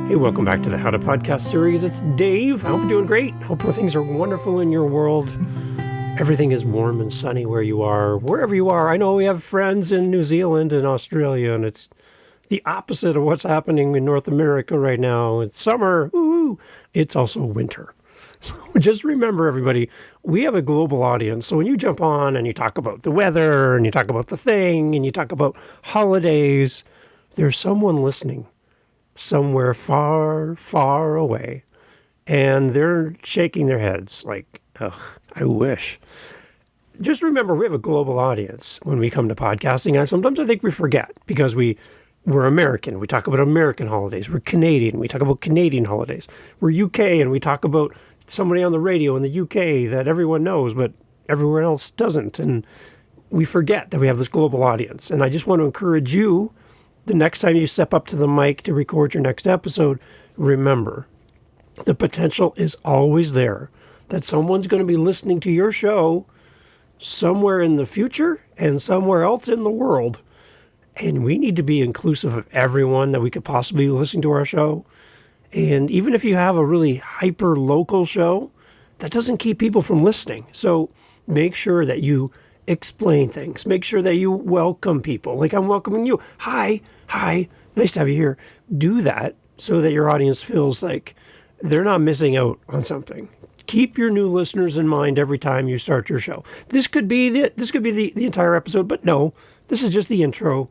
Hey, welcome back to the How to Podcast series. It's Dave. I hope you're doing great. Hope things are wonderful in your world. Everything is warm and sunny where you are, wherever you are. I know we have friends in New Zealand and Australia, and it's the opposite of what's happening in North America right now. It's summer. Woo! It's also winter. So just remember, everybody, we have a global audience. So when you jump on and you talk about the weather and you talk about the thing and you talk about holidays, there's someone listening somewhere far, far away, and they're shaking their heads like, ugh, I wish. Just remember, we have a global audience when we come to podcasting, and sometimes I think we forget because we're American. We talk about American holidays. We're Canadian. We talk about Canadian holidays. We're UK, and we talk about somebody on the radio in the UK that everyone knows, but everywhere else doesn't, and we forget that we have this global audience. And I just want to encourage you, the next time you step up to the mic to record your next episode, remember, the potential is always there that someone's going to be listening to your show somewhere in the future and somewhere else in the world. And we need to be inclusive of everyone that we could possibly listen to our show. And even if you have a really hyper-local show, that doesn't keep people from listening. So make sure that you explain things. Make sure that you welcome people. Like I'm welcoming you. Hi, nice to have you here. Do that so that your audience feels like they're not missing out on something. Keep your new listeners in mind every time you start your show. This could be the entire episode, but no, this is just the intro.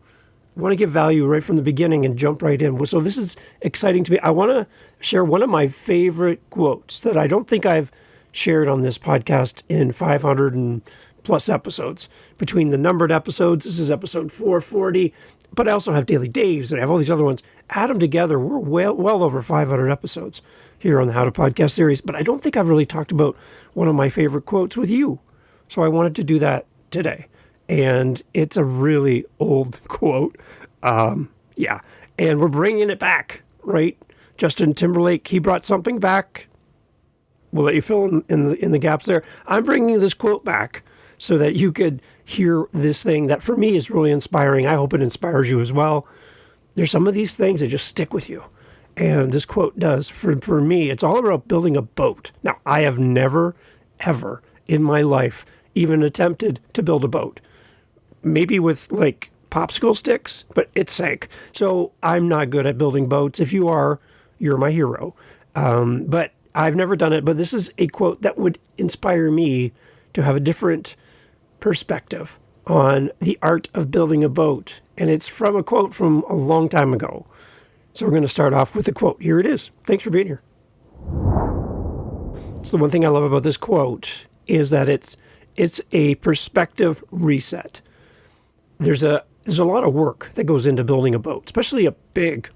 I want to give value right from the beginning and jump right in. So this is exciting to me. I want to share one of my favorite quotes that I don't think I've shared on this podcast in 500 and plus episodes. Between the numbered episodes, this is episode 440, but I also have Daily Daves and I have all these other ones. Add them together, we're well over 500 episodes here on the How to Podcast series, but I don't think I've really talked about one of my favorite quotes with you. So I wanted to do that today. And it's a really old quote. And we're bringing it back, right? Justin Timberlake, he brought something back. We'll let you fill in the gaps there. I'm bringing this quote back so that you could hear this thing that for me is really inspiring. I hope it inspires you as well. There's some of these things that just stick with you. And this quote does. For me, it's all about building a boat. Now, I have never, ever in my life even attempted to build a boat. Maybe with like popsicle sticks, but it sank. So I'm not good at building boats. If you are, you're my hero. But I've never done it. But this is a quote that would inspire me to have a different perspective on the art of building a boat. And it's from a quote from a long time ago. So we're going to start off with the quote. Here it is. Thanks for being here. So the one thing I love about this quote is that it's a perspective reset. There's a lot of work that goes into building a boat, especially a big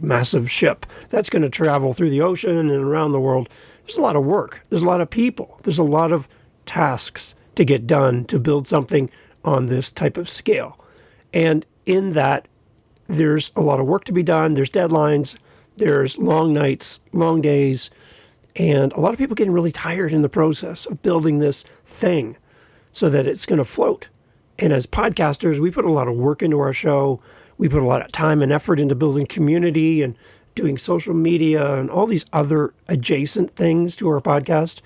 massive ship that's going to travel through the ocean and around the world. There's a lot of work. There's a lot of people. There's a lot of tasks to get done to build something on this type of scale. And in that, there's a lot of work to be done. There's deadlines. There's long nights, long days, and a lot of people getting really tired in the process of building this thing so that it's going to float. And as podcasters, we put a lot of work into our show. We put a lot of time and effort into building community and doing social media and all these other adjacent things to our podcast.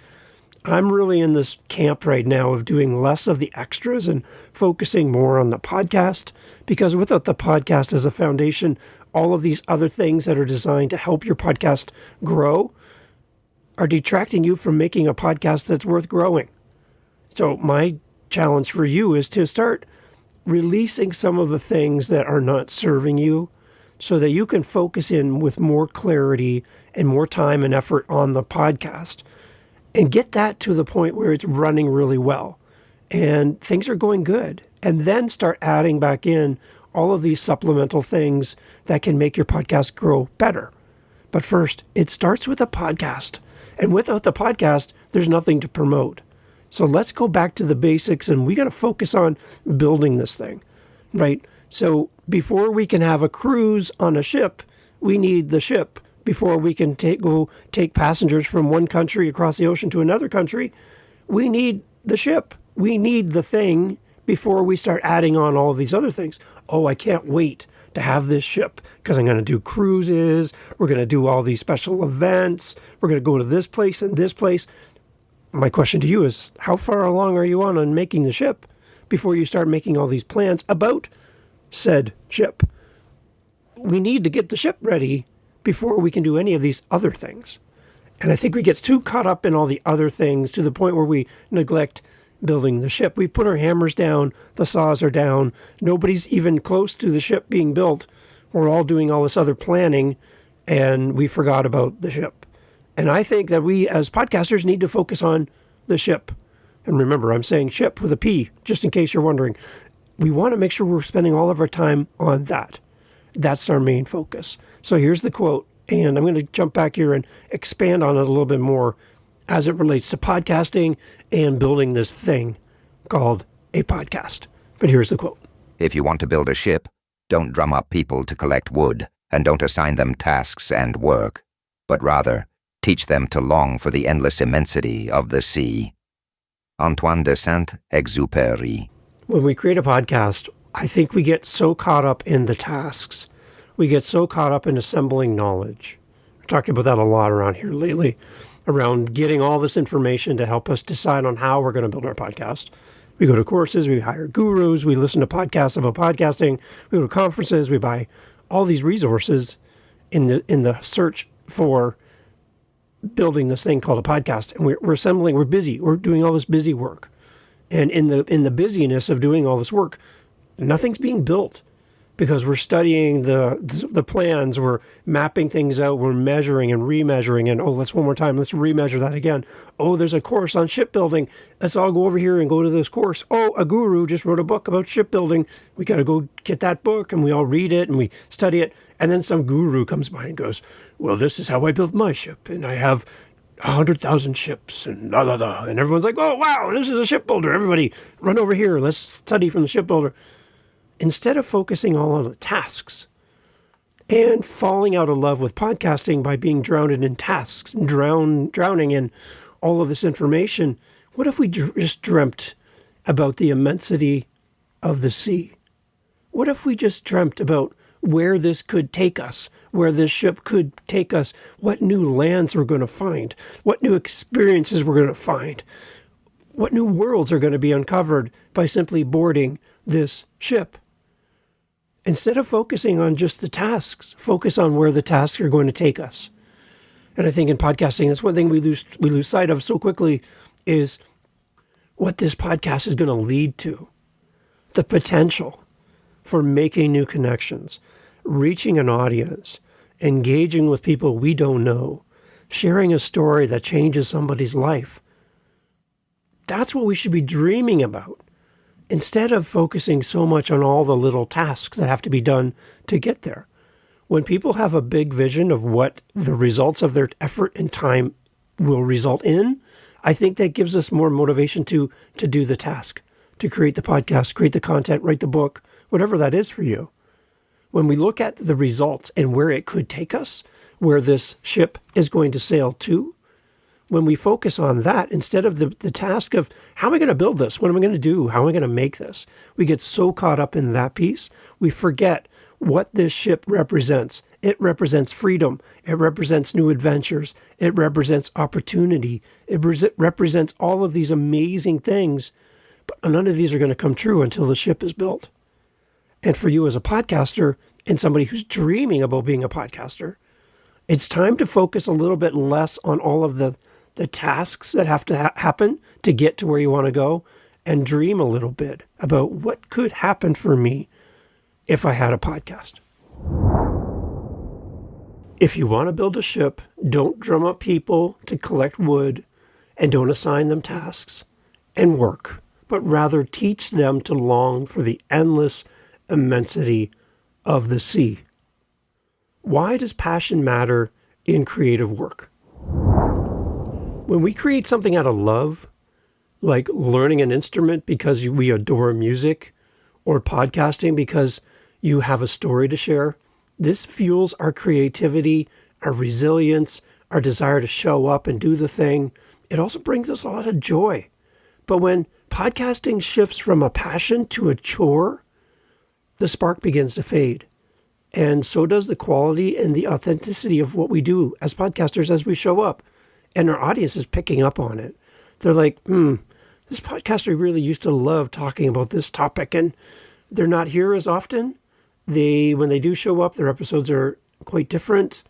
I'm really in this camp right now of doing less of the extras and focusing more on the podcast, because without the podcast as a foundation, all of these other things that are designed to help your podcast grow are detracting you from making a podcast that's worth growing. So my challenge for you is to start releasing some of the things that are not serving you so that you can focus in with more clarity and more time and effort on the podcast and get that to the point where it's running really well and things are going good. And then start adding back in all of these supplemental things that can make your podcast grow better. But first, it starts with a podcast. And without the podcast, there's nothing to promote. So let's go back to the basics, and we got to focus on building this thing, right? So before we can have a cruise on a ship, we need the ship. Before we can take passengers from one country across the ocean to another country, we need the ship. We need the thing before we start adding on all of these other things. Oh, I can't wait to have this ship because I'm going to do cruises. We're going to do all these special events. We're going to go to this place and this place. My question to you is, how far along are you on making the ship before you start making all these plans about said ship? We need to get the ship ready before we can do any of these other things. And I think we get too caught up in all the other things to the point where we neglect building the ship. We put our hammers down, the saws are down, nobody's even close to the ship being built. We're all doing all this other planning, and we forgot about the ship. And I think that we as podcasters need to focus on the ship. And remember, I'm saying ship with a P, just in case you're wondering. We want to make sure we're spending all of our time on that. That's our main focus. So here's the quote, and I'm going to jump back here and expand on it a little bit more as it relates to podcasting and building this thing called a podcast. But here's the quote. If you want to build a ship, don't drum up people to collect wood, and don't assign them tasks and work, but rather teach them to long for the endless immensity of the sea. Antoine de Saint-Exupéry. When we create a podcast, I think we get so caught up in the tasks. We get so caught up in assembling knowledge. We're talking about that a lot around here lately, around getting all this information to help us decide on how we're going to build our podcast. We go to courses, we hire gurus, we listen to podcasts about podcasting, we go to conferences, we buy all these resources in the search for building this thing called a podcast. And we're assembling, we're busy, we're doing all this busy work. And in the busyness of doing all this work, nothing's being built because we're studying the plans, we're mapping things out, we're measuring and remeasuring, and let's one more time, let's remeasure that again. There's a course on shipbuilding. Let's all go over here and go to this course. A guru just wrote a book about shipbuilding. We got to go get that book, and we all read it and we study it. And then some guru comes by and goes, well, this is how I built my ship, and I have 100,000 ships and la la la. And everyone's like, oh, wow, this is a shipbuilder. Everybody run over here. Let's study from the shipbuilder. Instead of focusing all on the tasks and falling out of love with podcasting by being drowned in tasks, drowning in all of this information, what if we just dreamt about the immensity of the sea? What if we just dreamt about where this could take us, where this ship could take us, what new lands we're going to find, what new experiences we're going to find, what new worlds are going to be uncovered by simply boarding this ship? Instead of focusing on just the tasks, focus on where the tasks are going to take us. And I think in podcasting, that's one thing we lose sight of so quickly is what this podcast is going to lead to. The potential for making new connections, reaching an audience, engaging with people we don't know, sharing a story that changes somebody's life. That's what we should be dreaming about. Instead of focusing so much on all the little tasks that have to be done to get there. When people have a big vision of what the results of their effort and time will result in, I think that gives us more motivation to do the task, to create the podcast, create the content, write the book, whatever that is for you. When we look at the results and where it could take us, where this ship is going to sail to, when we focus on that, instead of the task of, how am I going to build this? What am I going to do? How am I going to make this? We get so caught up in that piece, we forget what this ship represents. It represents freedom. It represents new adventures. It represents opportunity. It represents all of these amazing things, but none of these are going to come true until the ship is built. And for you as a podcaster and somebody who's dreaming about being a podcaster, it's time to focus a little bit less on all of the tasks that have to happen to get to where you want to go, and dream a little bit about what could happen for me if I had a podcast. If you want to build a ship, don't drum up people to collect wood and don't assign them tasks and work, but rather teach them to long for the endless immensity of the sea. Why does passion matter in creative work? When we create something out of love, like learning an instrument because we adore music, or podcasting because you have a story to share, this fuels our creativity, our resilience, our desire to show up and do the thing. It also brings us a lot of joy. But when podcasting shifts from a passion to a chore, the spark begins to fade. And so does the quality and the authenticity of what we do as podcasters as we show up. And our audience is picking up on it. They're like, this podcaster really used to love talking about this topic, and they're not here as often. When they do show up, their episodes are quite different.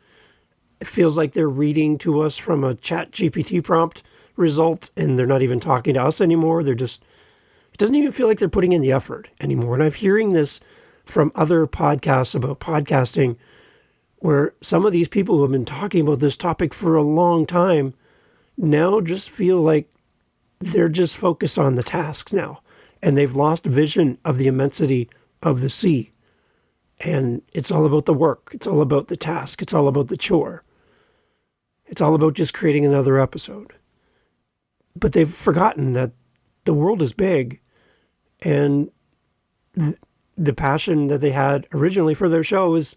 It feels like they're reading to us from a chat GPT prompt result, and they're not even talking to us anymore. It doesn't even feel like they're putting in the effort anymore. And I'm hearing this from other podcasts about podcasting, where some of these people who have been talking about this topic for a long time now just feel like they're just focused on the tasks now, and they've lost vision of the immensity of the sea. And it's all about the work. It's all about the task. It's all about the chore. It's all about just creating another episode. But they've forgotten that the world is big, and the passion that they had originally for their show is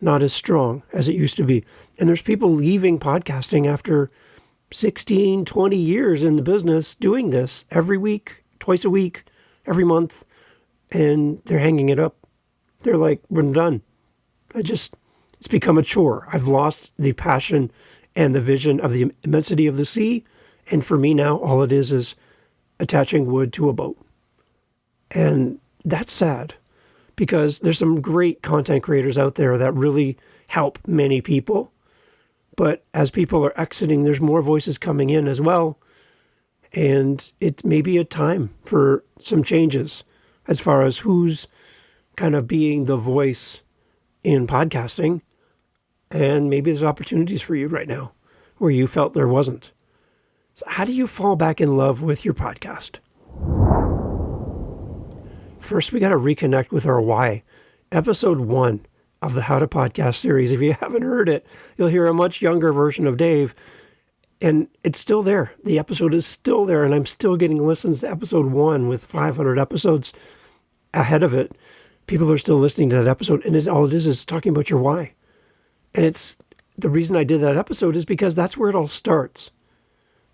not as strong as it used to be. And there's people leaving podcasting after 16, 20 years in the business doing this every week, twice a week, every month, and they're hanging it up. They're like, we're done. It's become a chore. I've lost the passion and the vision of the immensity of the sea. And for me now, all it is attaching wood to a boat. And that's sad, because there's some great content creators out there that really help many people. But as people are exiting, there's more voices coming in as well. And it may be a time for some changes as far as who's kind of being the voice in podcasting. And maybe there's opportunities for you right now where you felt there wasn't. So how do you fall back in love with your podcast? First, we got to reconnect with our why. Episode 1 of the How to Podcast series. If you haven't heard it, you'll hear a much younger version of Dave. And it's still there. The episode is still there. And I'm still getting listens to episode 1 with 500 episodes ahead of it. People are still listening to that episode. And all it is talking about your why. And it's the reason I did that episode is because that's where it all starts.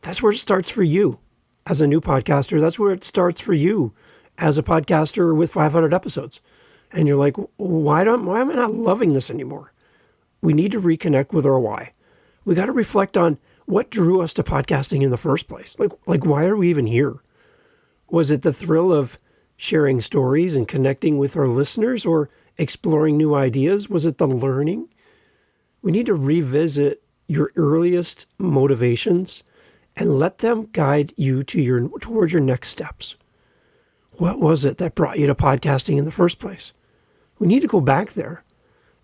That's where it starts for you as a new podcaster. That's where it starts for you as a podcaster with 500 episodes. And you're like, why am I not loving this anymore? We need to reconnect with our why. We got to reflect on what drew us to podcasting in the first place. Like why are we even here? Was it the thrill of sharing stories and connecting with our listeners, or exploring new ideas? Was it the learning? We need to revisit your earliest motivations and let them guide you towards your next steps. What was it that brought you to podcasting in the first place? We need to go back there.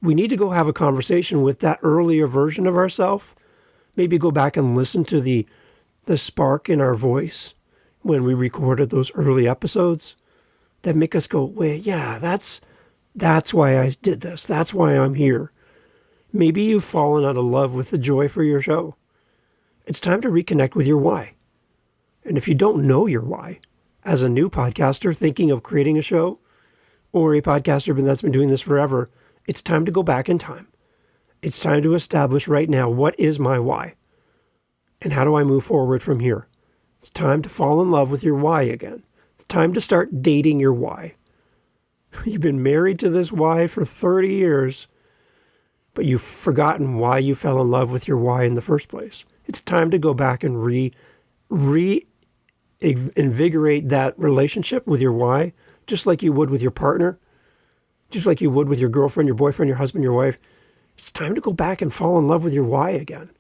We need to go have a conversation with that earlier version of ourselves. Maybe go back and listen to the spark in our voice when we recorded those early episodes that make us go, wait, yeah, that's why I did this. That's why I'm here. Maybe you've fallen out of love with the joy for your show. It's time to reconnect with your why. And if you don't know your why, as a new podcaster thinking of creating a show, or a podcaster that's been doing this forever, it's time to go back in time. It's time to establish right now, what is my why? And how do I move forward from here? It's time to fall in love with your why again. It's time to start dating your why. You've been married to this why for 30 years, but you've forgotten why you fell in love with your why in the first place. It's time to go back and reinvigorate that relationship with your why, just like you would with your partner, just like you would with your girlfriend, your boyfriend, your husband, your wife. It's time to go back and fall in love with your why again.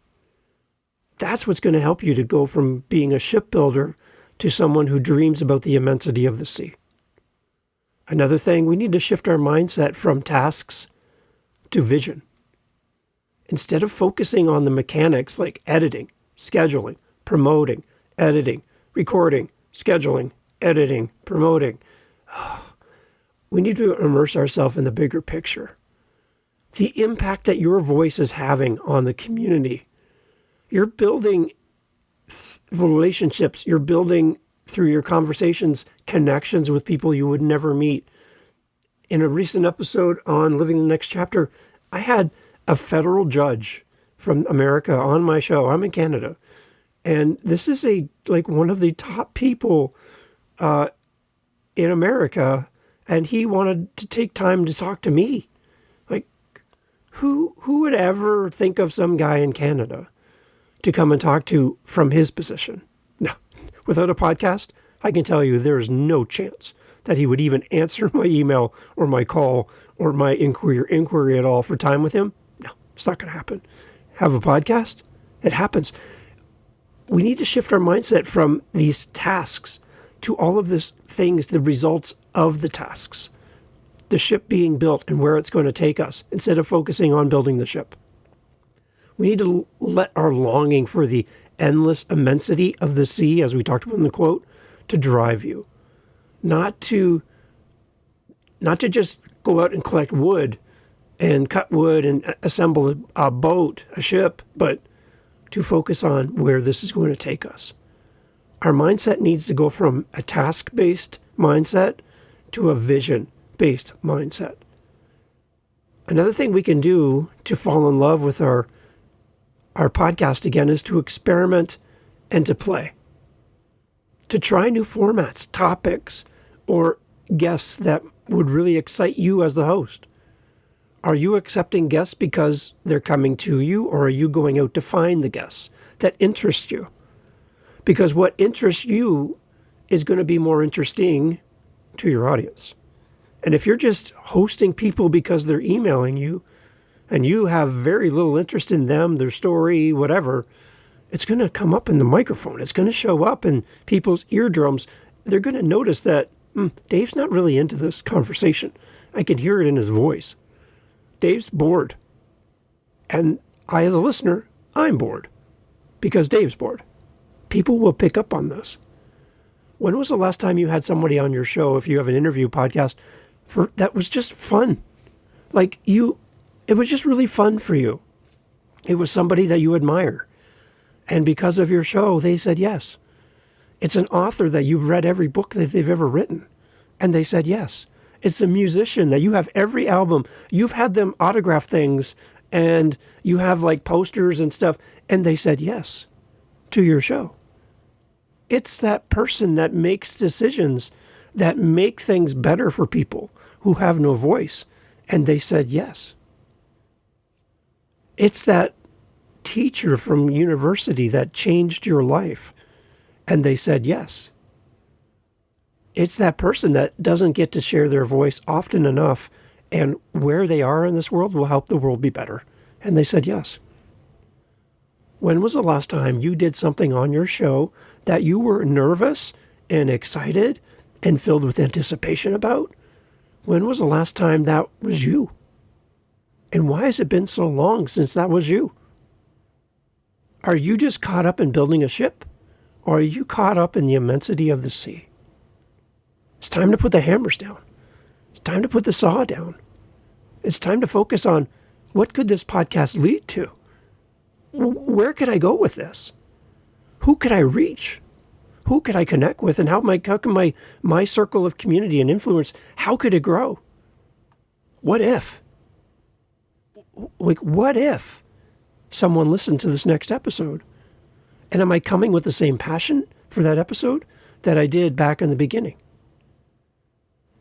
That's what's going to help you to go from being a shipbuilder to someone who dreams about the immensity of the sea. Another thing, we need to shift our mindset from tasks to vision. Instead of focusing on the mechanics like editing, scheduling, promoting, editing, recording, scheduling, editing, promoting, we need to immerse ourselves in the bigger picture. The impact that your voice is having on the community. You're building relationships. You're building, through your conversations, connections with people you would never meet. In a recent episode on Living the Next Chapter, I had a federal judge from America on my show. I'm in Canada. And this is one of the top people in America. And he wanted to take time to talk to me. Who would ever think of some guy in Canada to come and talk to from his position? No. Without a podcast, I can tell you there's no chance that he would even answer my email or my call or my inquiry at all for time with him. No, it's not going to happen. Have a podcast? It happens. We need to shift our mindset from these tasks to all of these things, the results of the tasks. The ship being built and where it's going to take us, instead of focusing on building the ship. We need to let our longing for the endless immensity of the sea, as we talked about in the quote, to drive you. Not to just go out and collect wood and cut wood and assemble a boat, a ship, but to focus on where this is going to take us. Our mindset needs to go from a task-based mindset to a vision-based mindset. Another thing we can do to fall in love with our podcast again is to experiment and to play. To try new formats, topics, or guests that would really excite you as the host. Are you accepting guests because they're coming to you, or are you going out to find the guests that interest you? Because what interests you is going to be more interesting to your audience. And if you're just hosting people because they're emailing you and you have very little interest in them, their story, whatever, it's going to come up in the microphone. It's going to show up in people's eardrums. They're going to notice that Dave's not really into this conversation. I can hear it in his voice. Dave's bored. And I, as a listener, I'm bored because Dave's bored. People will pick up on this. When was the last time you had somebody on your show, if you have an interview podcast, that was just fun? It was just really fun for you. It was somebody that you admire. And because of your show, they said yes. It's an author that you've read every book that they've ever written, and they said yes. It's a musician that you have every album. You've had them autograph things, and you have like posters and stuff, and they said yes to your show. It's that person that makes decisions that make things better for people who have no voice, and they said yes. It's that teacher from university that changed your life, and they said yes. It's that person that doesn't get to share their voice often enough, and where they are in this world will help the world be better, and they said yes. When was the last time you did something on your show that you were nervous and excited and filled with anticipation about? When was the last time that was you? And why has it been so long since that was you? Are you just caught up in building a ship? Or are you caught up in the immensity of the sea? It's time to put the hammers down. It's time to put the saw down. It's time to focus on what could this podcast lead to? Where could I go with this? Who could I reach? Who could I connect with? And how can my circle of community and influence, how could it grow? What if? What if someone listened to this next episode? And am I coming with the same passion for that episode that I did back in the beginning?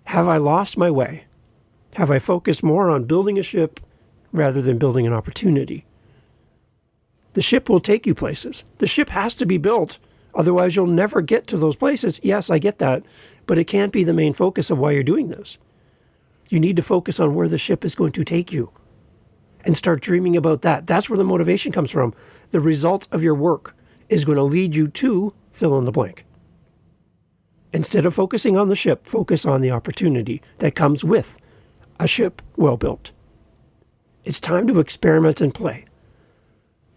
Have I lost my way? Have I focused more on building a ship rather than building an opportunity? The ship will take you places. The ship has to be built. Otherwise, you'll never get to those places. Yes, I get that. But it can't be the main focus of why you're doing this. You need to focus on where the ship is going to take you and start dreaming about that. That's where the motivation comes from. The result of your work is going to lead you to fill in the blank. Instead of focusing on the ship, focus on the opportunity that comes with a ship well built. It's time to experiment and play.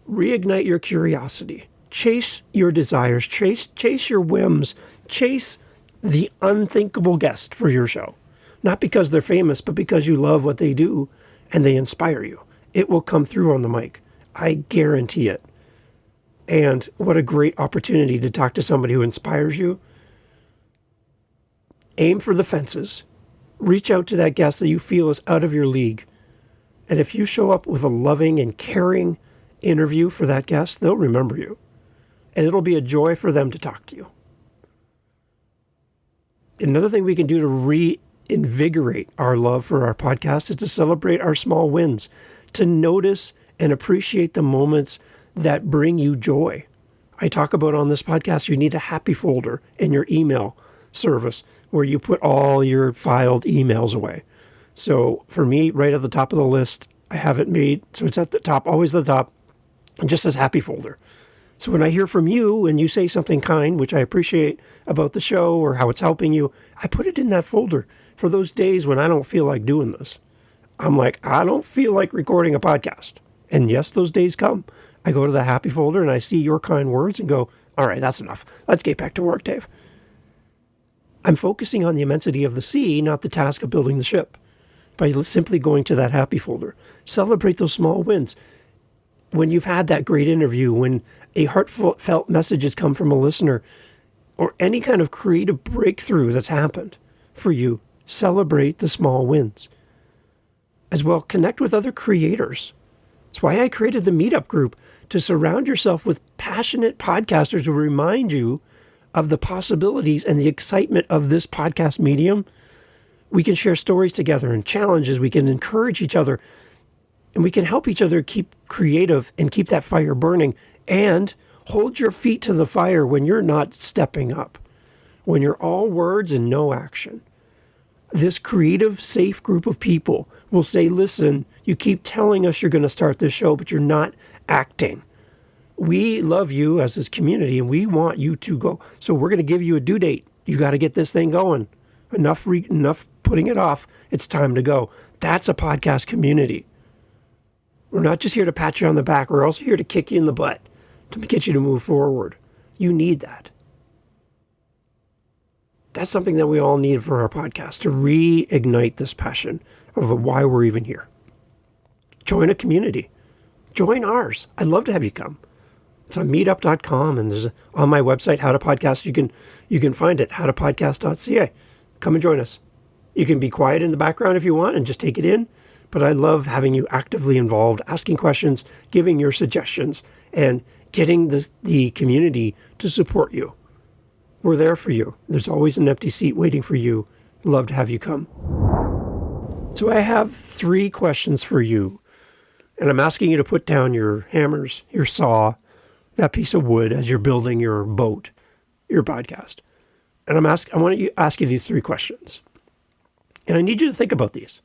Reignite your curiosity. Chase your desires. Chase your whims. Chase the unthinkable guest for your show. Not because they're famous, but because you love what they do and they inspire you. It will come through on the mic. I guarantee it. And what a great opportunity to talk to somebody who inspires you. Aim for the fences. Reach out to that guest that you feel is out of your league. And if you show up with a loving and caring interview for that guest, they'll remember you. And it'll be a joy for them to talk to you. Another thing we can do to invigorate our love for our podcast is to celebrate our small wins, to notice and appreciate the moments that bring you joy. I talk about on this podcast, you need a happy folder in your email service where you put all your filed emails away. So for me, right at the top of the list, I have it made so it's at the top, always at the top, and just says happy folder. So when I hear from you and you say something kind, which I appreciate about the show or how it's helping you, I put it in that folder for those days when I don't feel like doing this. I'm like, I don't feel like recording a podcast. And yes, those days come. I go to the happy folder and I see your kind words and go, all right, that's enough. Let's get back to work, Dave. I'm focusing on the immensity of the sea, not the task of building the ship. By simply going to that happy folder. Celebrate those small wins. When you've had that great interview, when a heartfelt message has come from a listener, or any kind of creative breakthrough that's happened for you, celebrate the small wins. As well, connect with other creators. That's why I created the meetup group, to surround yourself with passionate podcasters who remind you of the possibilities and the excitement of this podcast medium. We can share stories together and challenges. We can encourage each other, and we can help each other keep creative and keep that fire burning, and hold your feet to the fire when you're not stepping up, when you're all words and no action. This creative, safe group of people will say, listen, you keep telling us you're going to start this show, but you're not acting. We love you as this community, and we want you to go. So we're going to give you a due date. You got to get this thing going. Enough putting it off. It's time to go. That's a podcast community. We're not just here to pat you on the back. We're also here to kick you in the butt, to get you to move forward. You need that. That's something that we all need for our podcast, to reignite this passion of why we're even here. Join a community. Join ours. I'd love to have you come. It's on meetup.com, and there's on my website, How to Podcast. You can find it, howtopodcast.ca. Come and join us. You can be quiet in the background if you want and just take it in, but I love having you actively involved, asking questions, giving your suggestions, and getting the community to support you. We're there for you. There's always an empty seat waiting for you. Love to have you come. So I have 3 questions for you, and I'm asking you to put down your hammers, your saw, that piece of wood as you're building your boat, your podcast. And I want to ask you these 3 questions. And I need you to think about these.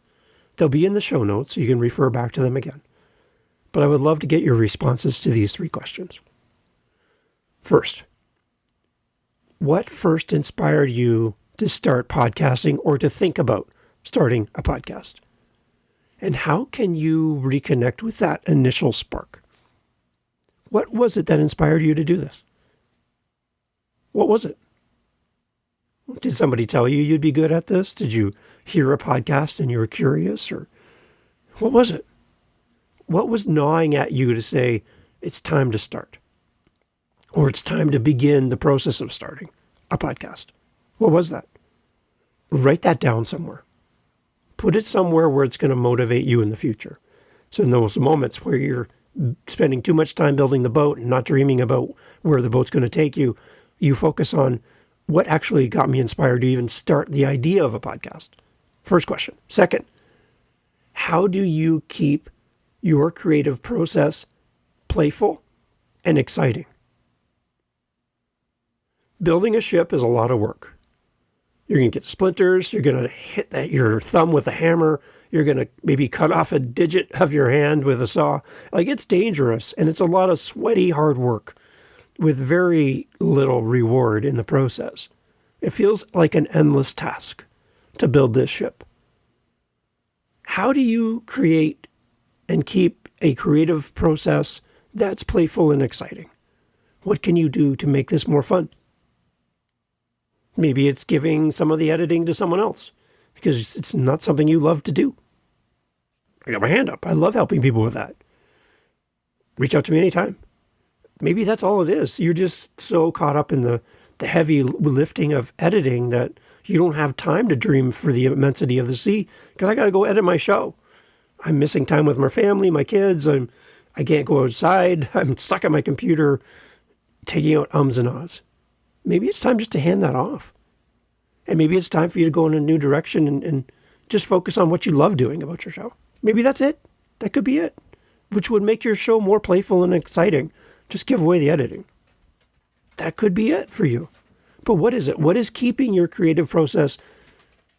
They'll be in the show notes, so you can refer back to them again. But I would love to get your responses to these 3 questions. First, what first inspired you to start podcasting or to think about starting a podcast? And how can you reconnect with that initial spark? What was it that inspired you to do this? What was it? Did somebody tell you you'd be good at this? Did you hear a podcast and you were curious? Or what was it? What was gnawing at you to say, it's time to start? Or it's time to begin the process of starting a podcast? What was that? Write that down somewhere. Put it somewhere where it's going to motivate you in the future. So in those moments where you're spending too much time building the boat and not dreaming about where the boat's going to take you, you focus on what actually got me inspired to even start the idea of a podcast. First question. Second, how do you keep your creative process playful and exciting? Building a ship is a lot of work. You're going to get splinters. You're going to hit your thumb with a hammer. You're going to maybe cut off a digit of your hand with a saw. Like, it's dangerous, and it's a lot of sweaty, hard work with very little reward in the process. It feels like an endless task to build this ship. How do you create and keep a creative process that's playful and exciting? What can you do to make this more fun? Maybe it's giving some of the editing to someone else because it's not something you love to do. I got my hand up. I love helping people with that. Reach out to me anytime. Maybe that's all it is. You're just so caught up in the heavy lifting of editing that you don't have time to dream for the immensity of the sea because I got to go edit my show. I'm missing time with my family, my kids. I can't go outside. I'm stuck at my computer taking out ums and ahs. Maybe it's time just to hand that off. And maybe it's time for you to go in a new direction and just focus on what you love doing about your show. Maybe that's it. That could be it, which would make your show more playful and exciting. Just give away the editing. That could be it for you. But what is it? What is keeping your creative process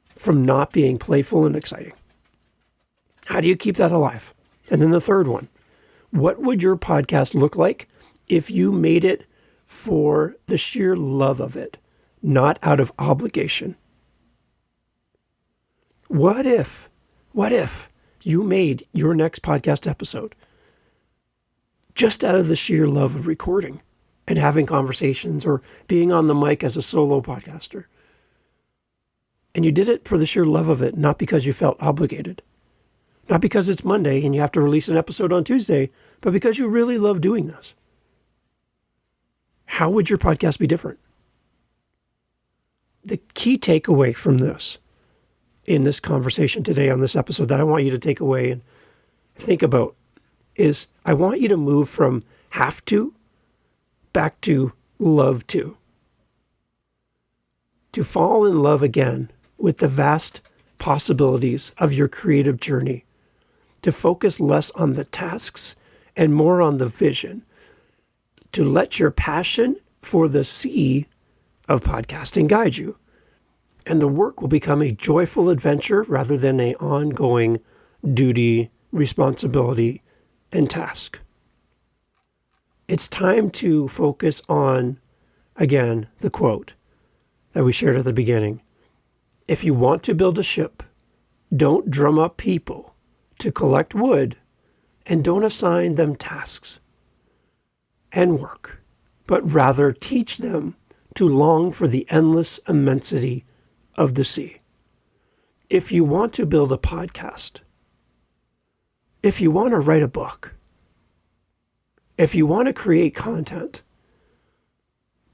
from not being playful and exciting? How do you keep that alive? And then the third one, what would your podcast look like if you made it for the sheer love of it, not out of obligation? What if you made your next podcast episode just out of the sheer love of recording and having conversations or being on the mic as a solo podcaster? And you did it for the sheer love of it, not because you felt obligated. Not because it's Monday and you have to release an episode on Tuesday, but because you really love doing this. How would your podcast be different? The key takeaway from this, in this conversation today on this episode that I want you to take away and think about is I want you to move from have to back to love to fall in love again with the vast possibilities of your creative journey, to focus less on the tasks and more on the vision, to let your passion for the sea of podcasting guide you. And the work will become a joyful adventure rather than an ongoing duty, responsibility, and task. It's time to focus on, again, the quote that we shared at the beginning. If you want to build a ship, don't drum up people to collect wood, and don't assign them tasks and work, but rather teach them to long for the endless immensity of the sea. If you want to build a podcast, if you want to write a book, if you want to create content,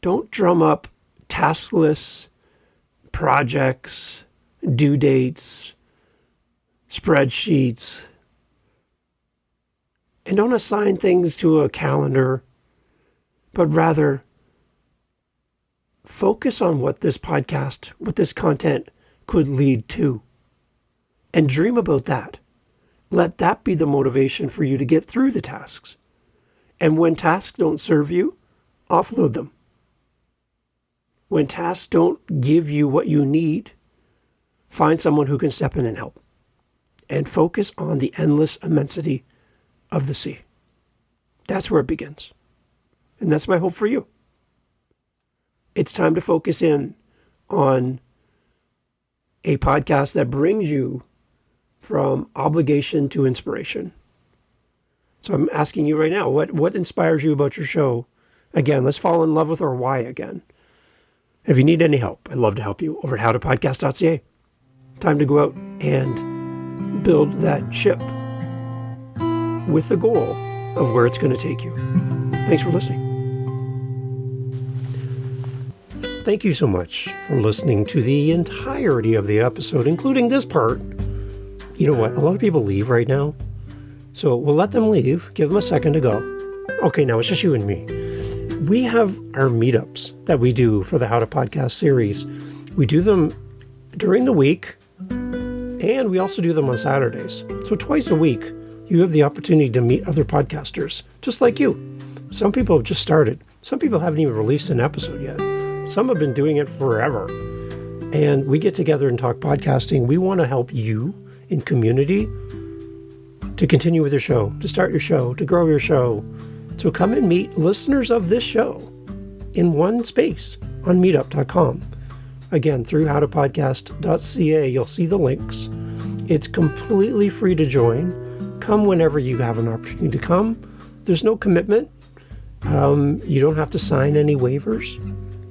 don't drum up taskless projects, due dates, spreadsheets, and don't assign things to a calendar, but rather focus on what this podcast, what this content could lead to, and dream about that. Let that be the motivation for you to get through the tasks. And when tasks don't serve you, offload them. When tasks don't give you what you need, find someone who can step in and help. And focus on the endless immensity of the sea. That's where it begins. And that's my hope for you. It's time to focus in on a podcast that brings you from obligation to inspiration. So I'm asking you right now, what inspires you about your show? Again, let's fall in love with our why again. If you need any help, I'd love to help you over at howtopodcast.ca. Time to go out and build that ship with the goal of where it's going to take you. Thanks for listening. Thank you so much for listening to the entirety of the episode, including this part. You know what? A lot of people leave right now. So we'll let them leave. Give them a second to go. Okay, now it's just you and me. We have our meetups that we do for the How to Podcast series. We do them during the week, and we also do them on Saturdays. So twice a week, you have the opportunity to meet other podcasters, just like you. Some people have just started. Some people haven't even released an episode yet. Some have been doing it forever. And we get together and talk podcasting. We want to help you in community to continue with your show, to start your show, to grow your show. So come and meet listeners of this show in one space on meetup.com. Again, through howtopodcast.ca, you'll see the links. It's completely free to join. Come whenever you have an opportunity to come. There's no commitment. You don't have to sign any waivers.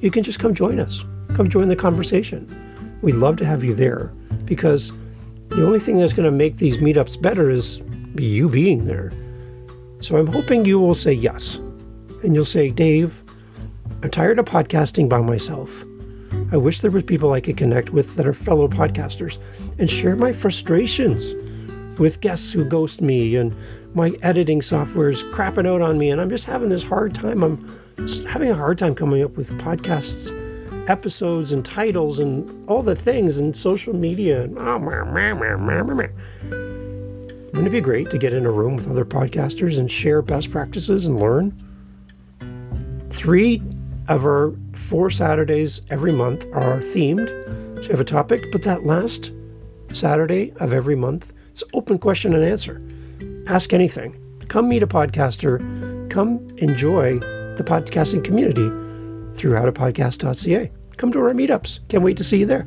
You can just come join us. Come join the conversation. We'd love to have you there because the only thing that's going to make these meetups better is you being there. So I'm hoping you will say yes. And you'll say, Dave, I'm tired of podcasting by myself. I wish there were people I could connect with that are fellow podcasters and share my frustrations with guests who ghost me and my editing software is crapping out on me and I'm just having this hard time. I'm just having a hard time coming up with podcasts episodes and titles and all the things and social media. Wouldn't it be great to get in a room with other podcasters and share best practices and learn? 3 of our 4 Saturdays every month are themed. So you have a topic, but that last Saturday of every month is open question and answer. Ask anything. Come meet a podcaster. Come enjoy the podcasting community through howtopodcast.ca. Come to our meetups. Can't wait to see you there.